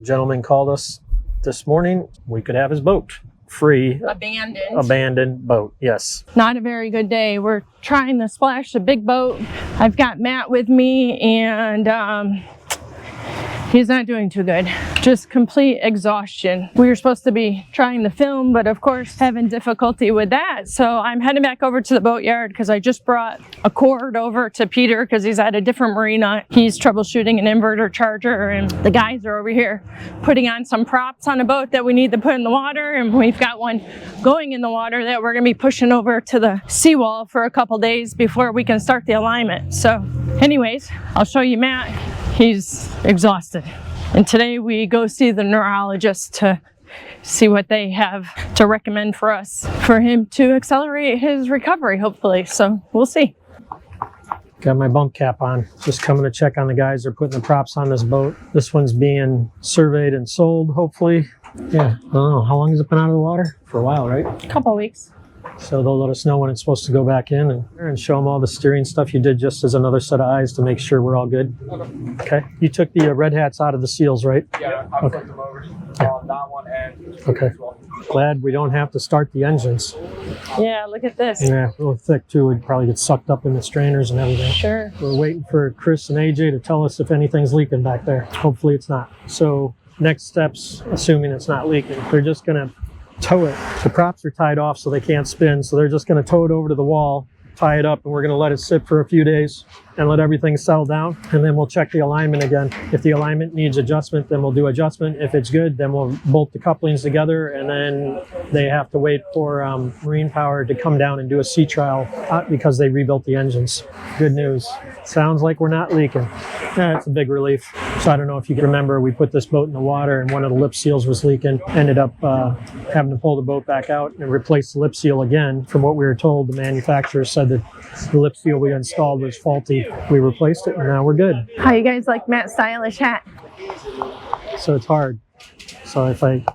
Gentleman called us this morning. We could have his boat free. Abandoned boat, yes. Not a very good day. We're trying to splash a big boat. I've got Matt with me, and he's not doing too good. Just complete exhaustion. We were supposed to be trying to film, but of course having difficulty with that. So I'm heading back over to the boatyard because I just brought a cord over to Peter because he's at a different marina. He's troubleshooting an inverter charger, and the guys are over here putting on some props on a boat that we need to put in the water. And we've got one going in the water that we're gonna be pushing over to the seawall for a couple days before we can start the alignment. So anyways, I'll show you Matt. He's exhausted. And today we go see the neurologist to see what they have to recommend for us, for him to accelerate his recovery, hopefully. So we'll see. Got my bump cap on. Just coming to check on the guys. They're putting the props on this boat. This one's being surveyed and sold, hopefully. Yeah, I don't know. How long has it been out of the water? For a while, right? A couple weeks. So they'll let us know when it's supposed to go back in and show them all the steering stuff you did just as another set of eyes to make sure we're all good. Okay. You took the red hats out of the seals, right? Yeah, I flipped them over. That one and okay. Glad we don't have to start the engines. Yeah, look at this. Yeah, real thick too. We'd probably get sucked up in the strainers and everything. Sure. We're waiting for Chris and AJ to tell us if anything's leaking back there. Hopefully it's not. So next steps, assuming it's not leaking, they're just gonna tow it. The props are tied off so they can't spin, so they're just going to tow it over to the wall, tie it up, and we're going to let it sit for a few days and let everything settle down, and then we'll check the alignment again. If the alignment needs adjustment, then we'll do adjustment. If it's good, then we'll bolt the couplings together, and then they have to wait for Marine Power to come down and do a sea trial because they rebuilt the engines. Good news. Sounds like we're not leaking. Yeah, it's a big relief. So I don't know if you can remember, we put this boat in the water and one of the lip seals was leaking. Ended up having to pull the boat back out and replace the lip seal again. From what we were told, the manufacturer said that the lip seal we installed was faulty. We replaced it and now we're good. How you guys like Matt's stylish hat? So it's hard. So if I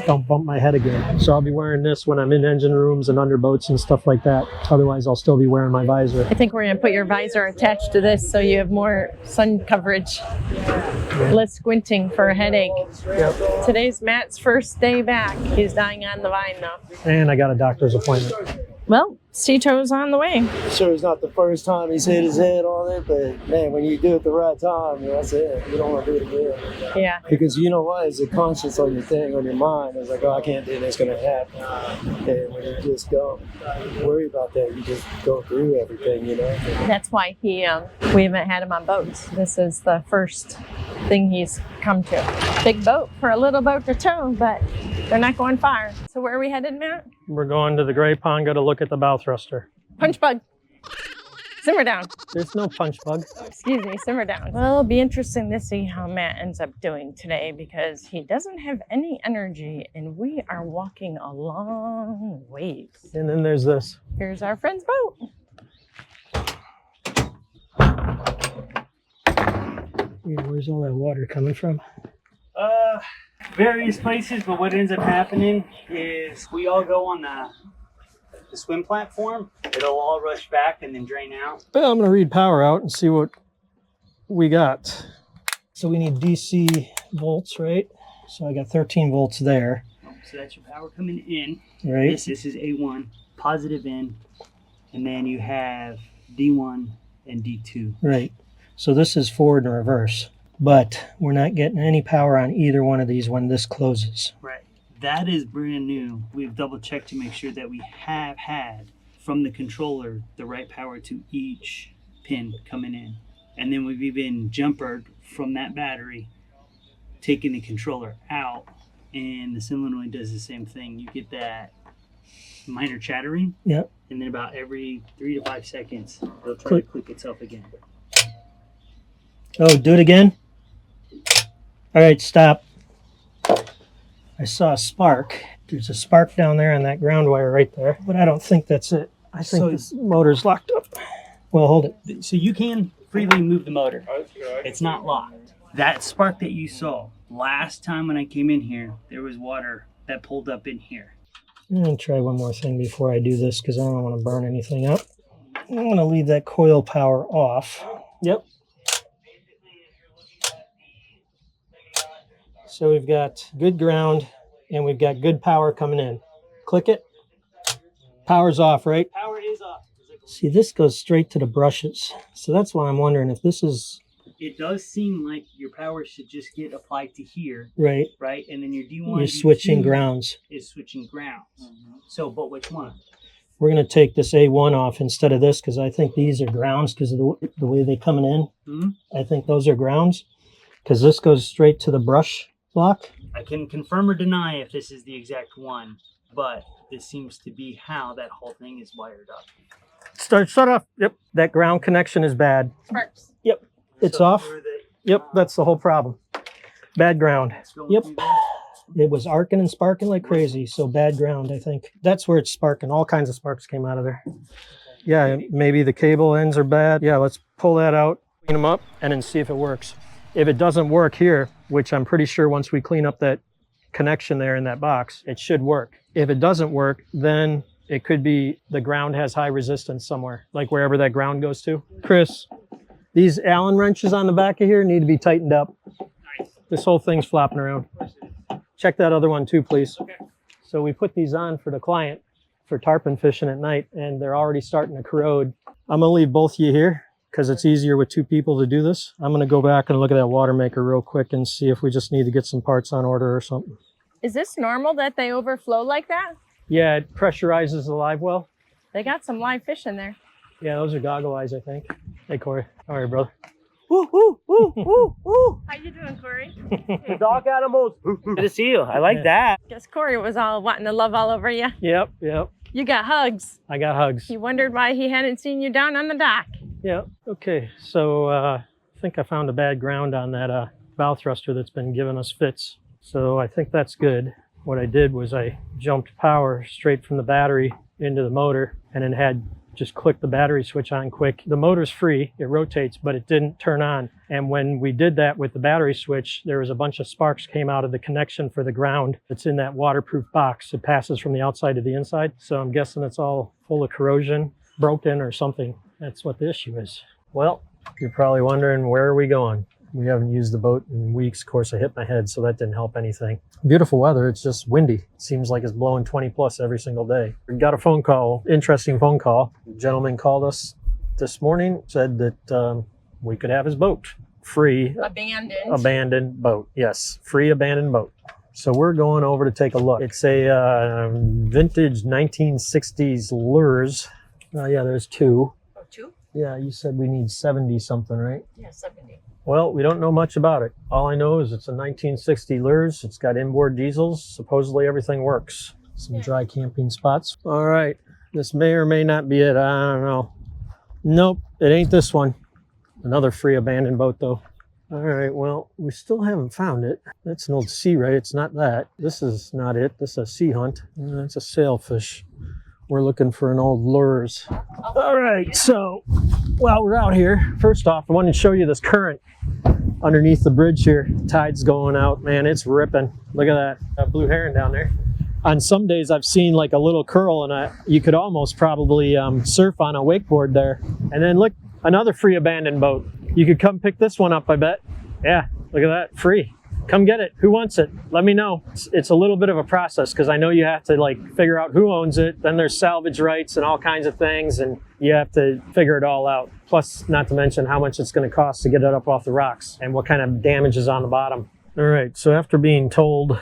don't bump my head again. So I'll be wearing this when I'm in engine rooms and under boats and stuff like that. Otherwise, I'll still be wearing my visor. I think we're going to put your visor attached to this so you have more sun coverage. Yeah. Less squinting for a headache. Yep. Today's Matt's first day back. He's dying on the vine though. And I got a doctor's appointment. Well, Cito's on the way. Sure, it's not the first time he's hit his head on it, but man, when you do it the right time, that's it. You don't want to do it again. Yeah. Because you know what? It's a conscience on your thing, on your mind. It's like, oh, I can't do this, going to happen. And when you just don't worry about that, you just go through everything, you know? That's why we haven't had him on boats. This is the first thing he's come to. Big boat for a little boat to tow, but they're not going far. So where are we headed, Matt? We're going to the Gray Ponga to look at the bow thruster. Punch bug. Simmer down. There's no punch bug. Oh, excuse me, simmer down. Well, it'll be interesting to see how Matt ends up doing today because he doesn't have any energy and we are walking a long ways. And then there's this. Here's our friend's boat. Where's all that water coming from? Various places, but what ends up happening is we all go on the swim platform. It'll all rush back and then drain out. Well, I'm going to read power out and see what we got. So we need DC volts, right? So I got 13 volts there. So that's your power coming in. Right. This is A1, positive in, and then you have D1 and D2. Right. So this is forward and reverse, but we're not getting any power on either one of these when this closes. Right. That is brand new. We've double checked to make sure that we have had from the controller the right power to each pin coming in. And then we've even jumpered from that battery, taking the controller out, and the solenoid does the same thing. You get that minor chattering. Yep. And then about every 3 to 5 seconds, it'll try to click itself again. Oh, do it again? All right, stop. I saw a spark. There's a spark down there on that ground wire right there, but I don't think that's it. I think this motor's locked up. Well, hold it. So you can freely move the motor. It's not locked. That spark that you saw last time when I came in here, there was water that pulled up in here. I'm going to try one more thing before I do this because I don't want to burn anything up. I'm going to leave that coil power off. Yep. So we've got good ground and we've got good power coming in. Click it. Power's off, right? Power is off. See, this goes straight to the brushes. So that's why I'm wondering if this is It does seem like your power should just get applied to here, right. right? And then your D1 You're switching D2 grounds. is switching grounds. So, but which one? We're going to take this A1 off instead of this because I think these are grounds because of the way they're coming in. Mm-hmm. I think those are grounds because this goes straight to the brush block. I can confirm or deny if this is the exact one, but this seems to be how that whole thing is wired up. Shut off. Yep, that ground connection is bad. Sparks. Yep, it's off. Yep, that's the whole problem. Bad ground. Yep. It was arcing and sparking like crazy, so bad ground, I think. That's where it's sparking. All kinds of sparks came out of there. Yeah, maybe the cable ends are bad. Yeah, let's pull that out, clean them up, and then see if it works. If it doesn't work here, which I'm pretty sure once we clean up that connection there in that box, it should work. If it doesn't work, then it could be the ground has high resistance somewhere, like wherever that ground goes to. Chris, these Allen wrenches on the back of here need to be tightened up. This whole thing's flopping around. Check that other one too, please. Okay. So we put these on for the client for tarpon fishing at night, and they're already starting to corrode. I'm gonna leave both of you here because it's easier with two people to do this. I'm gonna go back and look at that water maker real quick and see if we just need to get some parts on order or something. Is this normal that they overflow like that? Yeah, it pressurizes the live well. They got some live fish in there. Yeah, those are goggle eyes, I think. Hey, Corey. How are you, brother? Woo, woo, woo, woo, woo. How you doing, Corey? Dog animals. Good to see you. I like that. Guess Corey was all wanting to love all over you. Yep, yep. You got hugs. I got hugs. You wondered why he hadn't seen you down on the dock. Yeah, okay. So I think I found a bad ground on that bow thruster that's been giving us fits. So I think that's good. What I did was I jumped power straight from the battery into the motor and then had just click the battery switch on quick. The motor's free, it rotates, but it didn't turn on. And when we did that with the battery switch, there was a bunch of sparks came out of the connection for the ground that's in that waterproof box. It passes from the outside to the inside. So I'm guessing it's all full of corrosion, broken or something. That's what the issue is. Well, you're probably wondering, where are we going? We haven't used the boat in weeks. Of course, I hit my head, so that didn't help anything. Beautiful weather, it's just windy. It seems like it's blowing 20 plus every single day. We got a phone call, interesting phone call. A gentleman called us this morning, said that we could have his boat free. Abandoned boat, yes, free abandoned boat. So we're going over to take a look. It's a vintage 1960s lures. Yeah, there's two. Oh, two? Yeah, you said we need 70 something, right? Yeah, 70. Well, we don't know much about it. All I know is it's a 1960 lures. It's got inboard diesels. Supposedly everything works. Some dry camping spots. All right, this may or may not be it. I don't know. Nope, it ain't this one. Another free abandoned boat though. All right, well, we still haven't found it. That's an old sea ray. It's not that. This is not it. This is a sea hunt. That's a sailfish. We're looking for an old lures. All right, so while we're out here, first off, I wanted to show you this current underneath the bridge here. Tide's going out, man, it's ripping. Look at that blue heron down there. On some days I've seen like a little curl and you could almost probably surf on a wakeboard there. And then look, another free abandoned boat. You could come pick this one up, I bet. Yeah, look at that, free. Come get it. Who wants it? Let me know. It's a little bit of a process because I know you have to like figure out who owns it. Then there's salvage rights and all kinds of things, and you have to figure it all out. Plus, not to mention how much it's going to cost to get it up off the rocks and what kind of damage is on the bottom. All right, so after being told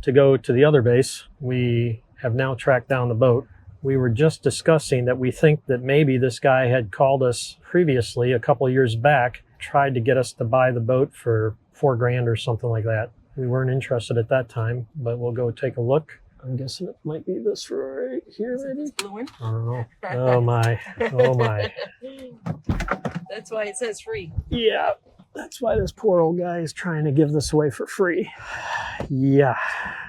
to go to the other base, we have now tracked down the boat. We were just discussing that we think that maybe this guy had called us previously a couple of years back, tried to get us to buy the boat for $4 grand or something like that. We weren't interested at that time, but we'll go take a look. I'm guessing it might be this right here, maybe? Blue one? I don't know. Oh my, oh my. That's why it says free. Yeah, that's why this poor old guy is trying to give this away for free. Yeah,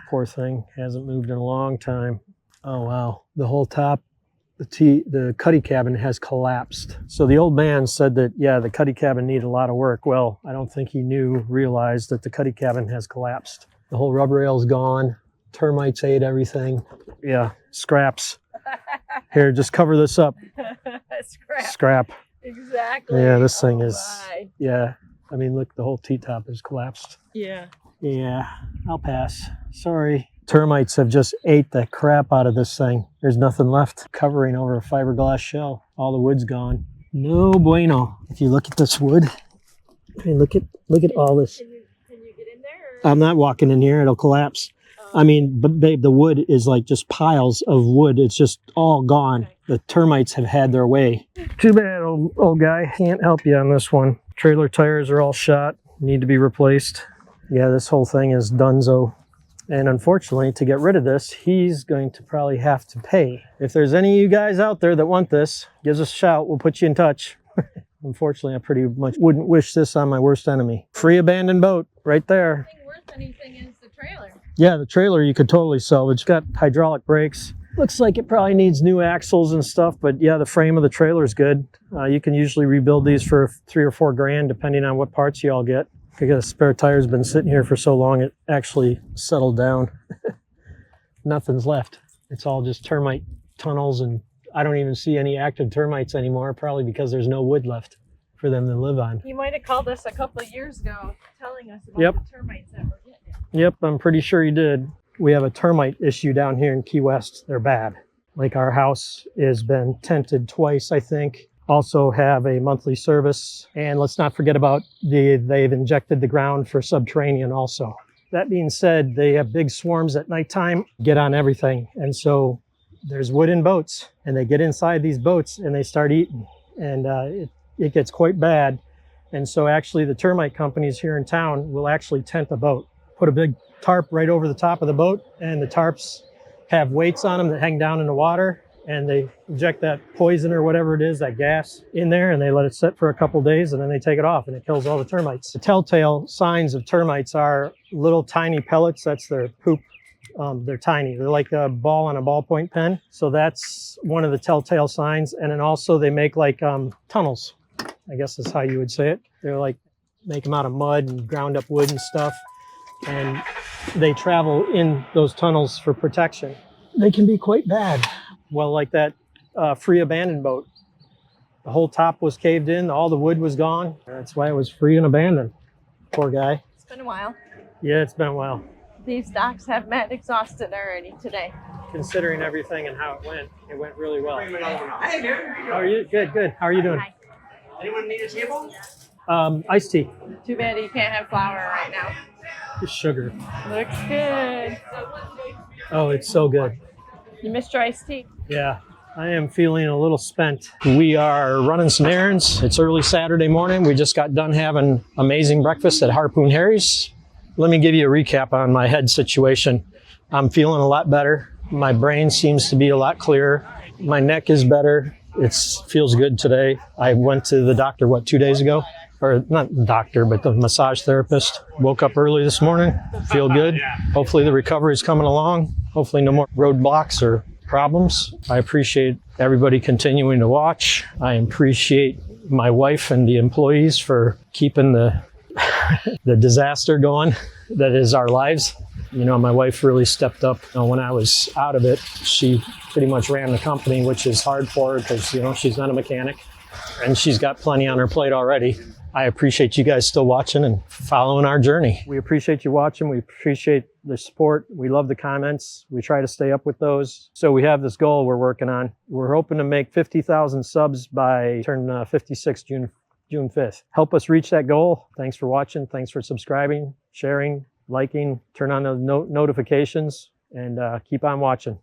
poor thing. Hasn't moved in a long time. Oh wow, the whole top, the cuddy cabin has collapsed. So the old man said that, yeah, the cuddy cabin needed a lot of work. Well, I don't think he realized that the cuddy cabin has collapsed. The whole rub rail's gone. Termites ate everything. Yeah, scraps. Here, just cover this up. Scrap. Exactly. Yeah, this thing is, my. yeah. I mean, look, the whole T-top is collapsed. Yeah. Yeah, I'll pass. Sorry. Termites have just ate the crap out of this thing. There's nothing left covering over a fiberglass shell. All the wood's gone. No bueno. If you look at this wood, I mean, look at all this. Can you get in there? Or? I'm not walking in here. It'll collapse. I mean, but babe, the wood is like just piles of wood. It's just all gone. Okay. The termites have had their way. Too bad, old guy. Can't help you on this one. Trailer tires are all shot. Need to be replaced. Yeah, this whole thing is donezo. And unfortunately, to get rid of this, he's going to probably have to pay. If there's any of you guys out there that want this, give us a shout. We'll put you in touch. Unfortunately, I pretty much wouldn't wish this on my worst enemy. Free abandoned boat right there. The thing worth anything is the trailer. Yeah, the trailer you could totally salvage. It's got hydraulic brakes. Looks like it probably needs new axles and stuff, but yeah, the frame of the trailer is good. You can usually rebuild these for $3 or $4 grand, depending on what parts you all get. Because spare tire's been sitting here for so long, it actually settled down. Nothing's left. It's all just termite tunnels, and I don't even see any active termites anymore, probably because there's no wood left for them to live on. You might have called us a couple of years ago telling us about the termites that we're getting. Yep, I'm pretty sure you did. We have a termite issue down here in Key West. They're bad. Like our house has been tented twice, I think. Also have a monthly service. And let's not forget about they've injected the ground for subterranean also. That being said, they have big swarms at nighttime, get on everything. And so there's wood in boats, and they get inside these boats and they start eating. And it gets quite bad. And so actually the termite companies here in town will actually tent the boat. Put a big tarp right over the top of the boat, and the tarps have weights on them that hang down in the water. And they inject that poison or whatever it is, that gas in there, and they let it sit for a couple days, and then they take it off, and it kills all the termites. The telltale signs of termites are little tiny pellets. That's their poop. They're tiny. They're like a ball on a ballpoint pen. So that's one of the telltale signs. And then also they make like tunnels, I guess is how you would say it. They're like, make them out of mud and ground up wood and stuff. And they travel in those tunnels for protection. They can be quite bad. Well, like that free abandoned boat. The whole top was caved in. All the wood was gone. That's why it was free and abandoned. Poor guy. It's been a while. Yeah, it's been a while. These docks have Matt exhausted already today. Considering everything and how it went really well. Hey, dude. How are you? Good, good. How are you doing? Hi. Anyone need a table? Iced tea. Too bad you can't have flour right now. Just sugar. Looks good. Oh, it's so good. You missed your iced tea. Yeah, I am feeling a little spent. We are running some errands. It's early Saturday morning. We just got done having amazing breakfast at Harpoon Harry's. Let me give you a recap on my head situation. I'm feeling a lot better. My brain seems to be a lot clearer. My neck is better. It feels good today. I went to the doctor, 2 days ago? Or not the doctor, but the massage therapist. Woke up early this morning. Feel good. Hopefully the recovery is coming along. Hopefully no more roadblocks or problems. I appreciate everybody continuing to watch. I appreciate my wife and the employees for keeping the disaster going that is our lives. You know, my wife really stepped up. When I was out of it, she pretty much ran the company, which is hard for her because, you know, she's not a mechanic and she's got plenty on her plate already. I appreciate you guys still watching and following our journey. We appreciate you watching. We appreciate the support. We love the comments. We try to stay up with those. So we have this goal we're working on. We're hoping to make 50,000 subs by turn 56 June 5th. Help us reach that goal. Thanks for watching. Thanks for subscribing, sharing, liking, turn on the notifications, and keep on watching.